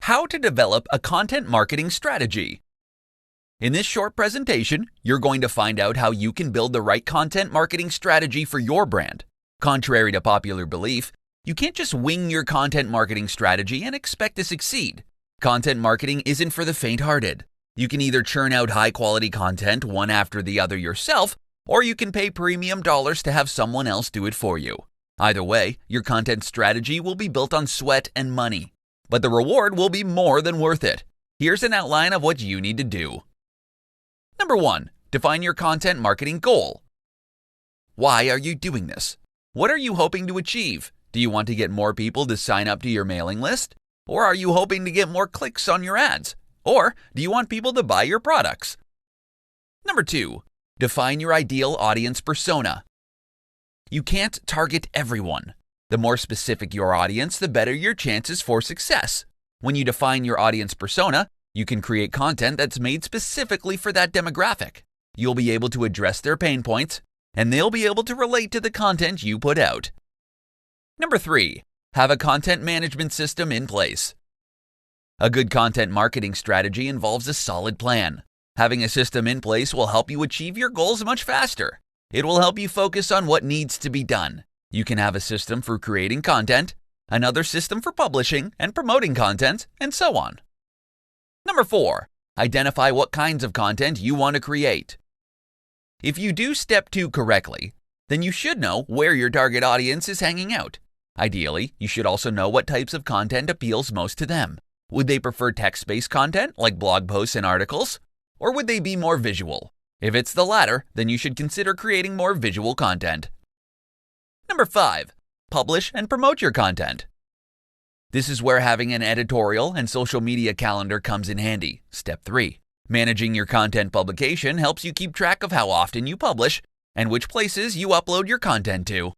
How to develop a content marketing strategy. In this short presentation, you're going to find out how you can build the right content marketing strategy for your brand. Contrary to popular belief, you can't just wing your content marketing strategy and expect to succeed. Content marketing isn't for the faint-hearted. You can either churn out high-quality content one after the other yourself, or you can pay premium dollars to have someone else do it for you. Either way, your content strategy will be built on sweat and money, but the reward will be more than worth it. Here's an outline of what you need to do. Number 1. Define your content marketing goal. Why are you doing this? What are you hoping to achieve? Do you want to get more people to sign up to your mailing list? Or are you hoping to get more clicks on your ads? Or do you want people to buy your products? Number 2. Define your ideal audience persona. You can't target everyone. The more specific your audience, the better your chances for success. When you define your audience persona, you can create content that's made specifically for that demographic. You'll be able to address their pain points, and they'll be able to relate to the content you put out. Number 3. Have a content management system in place. A good content marketing strategy involves a solid plan. Having a system in place will help you achieve your goals much faster. It will help you focus on what needs to be done. You can have a system for creating content, another system for publishing and promoting content, and so on. Number 4. Identify what kinds of content you want to create. If you do step 2 correctly, then you should know where your target audience is hanging out. Ideally, you should also know what types of content appeals most to them. Would they prefer text-based content like blog posts and articles? Or would they be more visual? If it's the latter, then you should consider creating more visual content. Number 5. Publish and promote your content. This is where having an editorial and social media calendar comes in handy. Step 3. Managing your content publication helps you keep track of how often you publish and which places you upload your content to.